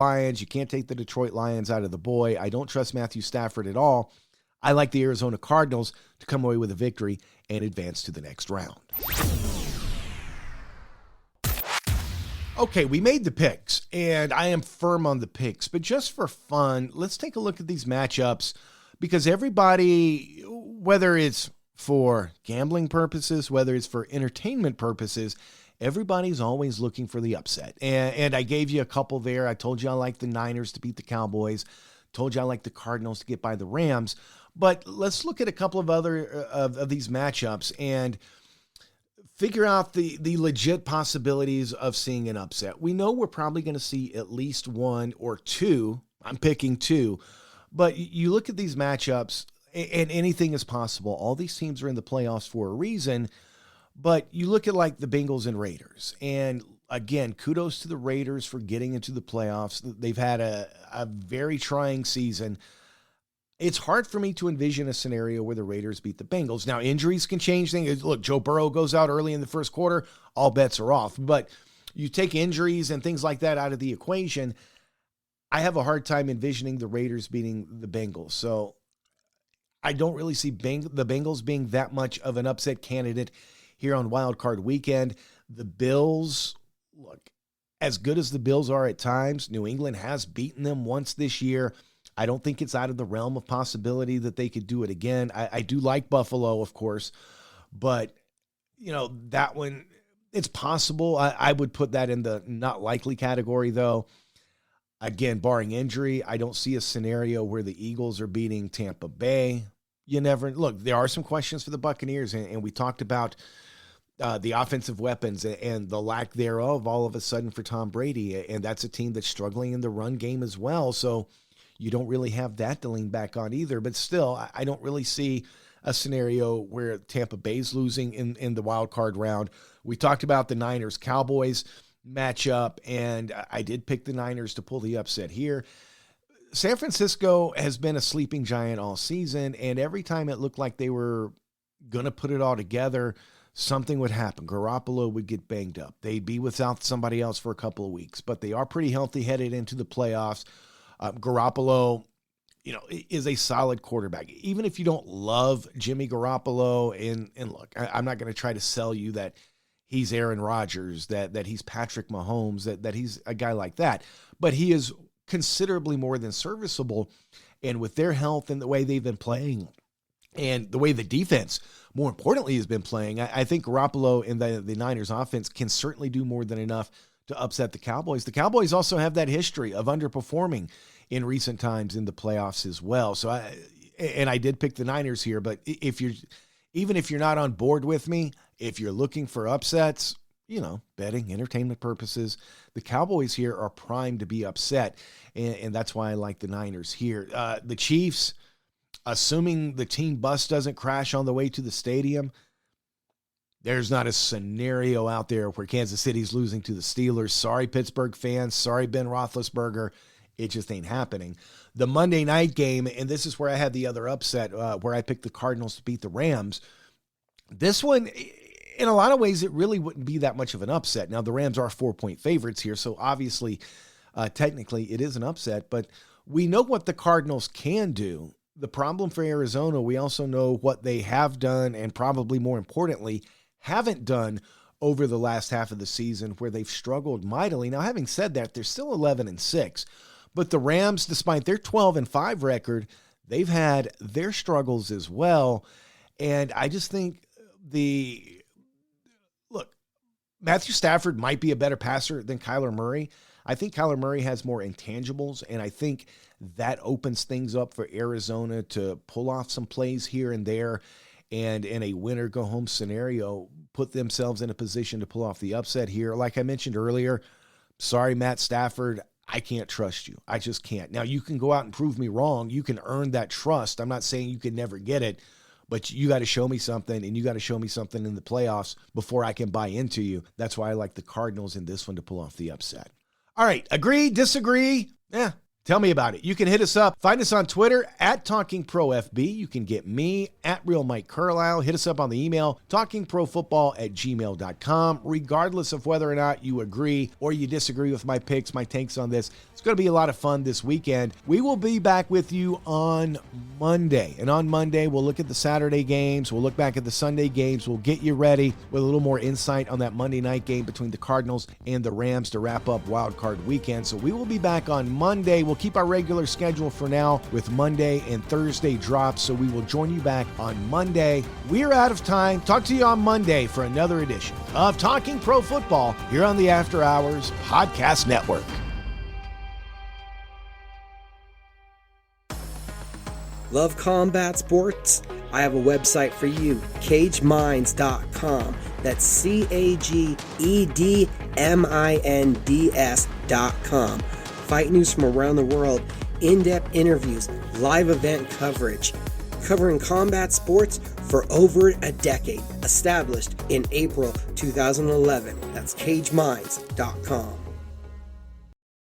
Lions. You can't take the Detroit Lions out of the boy. I don't trust Matthew Stafford at all. I like the Arizona Cardinals to come away with a victory and advance to the next round. Okay, we made the picks, and I am firm on the picks. But just for fun, let's take a look at these matchups because everybody, whether it's for gambling purposes, whether it's for entertainment purposes, everybody's always looking for the upset. And I gave you a couple there. I told you I like the Niners to beat the Cowboys. Told you I like the Cardinals to get by the Rams. But let's look at a couple of other of these matchups and figure out the legit possibilities of seeing an upset. We know we're probably going to see at least one or two. I'm picking two. But you look at these matchups, and anything is possible. All these teams are in the playoffs for a reason. But you look at like the Bengals and Raiders. And again, kudos to the Raiders for getting into the playoffs. They've had a very trying season. It's hard for me to envision a scenario where the Raiders beat the Bengals. Now, injuries can change things. Look, Joe Burrow goes out early in the first quarter, all bets are off. But you take injuries and things like that out of the equation, I have a hard time envisioning the Raiders beating the Bengals. So I don't really see the Bengals being that much of an upset candidate here on Wild Card Weekend. The Bills, look, as good as the Bills are at times, New England has beaten them once this year. I don't think it's out of the realm of possibility that they could do it again. I do like Buffalo, of course, but, that one, it's possible. I would put that in the not likely category, though. Again, barring injury, I don't see a scenario where the Eagles are beating Tampa Bay. You never look. There are some questions for the Buccaneers, and we talked about the offensive weapons and the lack thereof all of a sudden for Tom Brady, and that's a team that's struggling in the run game as well. So you don't really have that to lean back on either. But still, I don't really see a scenario where Tampa Bay's losing in the wild card round. We talked about the Niners-Cowboys matchup, and I did pick the Niners to pull the upset here. San Francisco has been a sleeping giant all season, and every time it looked like they were going to put it all together, something would happen. Garoppolo would get banged up. They'd be without somebody else for a couple of weeks, but they are pretty healthy headed into the playoffs. Garoppolo, is a solid quarterback. Even if you don't love Jimmy Garoppolo, and look, I'm not going to try to sell you that he's Aaron Rodgers, that he's Patrick Mahomes, that he's a guy like that. But he is considerably more than serviceable. And with their health and the way they've been playing and the way the defense, more importantly, has been playing, I think Garoppolo and the Niners offense can certainly do more than enough to upset the Cowboys. The Cowboys also have that history of underperforming in recent times in the playoffs as well. So I did pick the Niners here, but even if you're not on board with me, if you're looking for upsets, betting, entertainment purposes, the Cowboys here are primed to be upset, and that's why I like the Niners here. The Chiefs, assuming the team bus doesn't crash on the way to the stadium, there's not a scenario out there where Kansas City's losing to the Steelers. Sorry, Pittsburgh fans. Sorry, Ben Roethlisberger. It just ain't happening. The Monday night game, and this is where I had the other upset, where I picked the Cardinals to beat the Rams. This one, in a lot of ways, it really wouldn't be that much of an upset. Now, the Rams are 4-point favorites here, so obviously, technically, it is an upset. But we know what the Cardinals can do. The problem for Arizona, we also know what they have done, and probably more importantly, haven't done over the last half of the season, where they've struggled mightily. Now, having said that, they're still 11-6, but the Rams, despite their 12-5 record, they've had their struggles as well. And I just think Matthew Stafford might be a better passer than Kyler Murray. I think Kyler Murray has more intangibles, and I think that opens things up for Arizona to pull off some plays here and there, and in a win-or-go-home scenario, put themselves in a position to pull off the upset here. Like I mentioned earlier, sorry, Matt Stafford, I can't trust you. I just can't. Now, you can go out and prove me wrong. You can earn that trust. I'm not saying you can never get it, but you got to show me something, and you got to show me something in the playoffs before I can buy into you. That's why I like the Cardinals in this one to pull off the upset. All right, agree, disagree? Tell me about it. You can hit us up. Find us on Twitter at TalkingProFB. You can get me at Real Mike Carlyle. Hit us up on the email, talkingprofootball@gmail.com. Regardless of whether or not you agree or you disagree with my picks, my takes on this, it's going to be a lot of fun this weekend. We will be back with you on Monday. And on Monday, we'll look at the Saturday games. We'll look back at the Sunday games. We'll get you ready with a little more insight on that Monday night game between the Cardinals and the Rams to wrap up Wild Card Weekend. So we will be back on Monday. We'll keep our regular schedule for now with Monday and Thursday drops. So we will join you back on Monday. We're out of time. Talk to you on Monday for another edition of Talking Pro Football here on the After Hours Podcast Network. Love combat sports? I have a website for you, cageminds.com. That's CAGEDMINDS.com. Fight news from around the world, in-depth interviews, live event coverage, covering combat sports for over a decade. Established in April 2011. That's cageminds.com.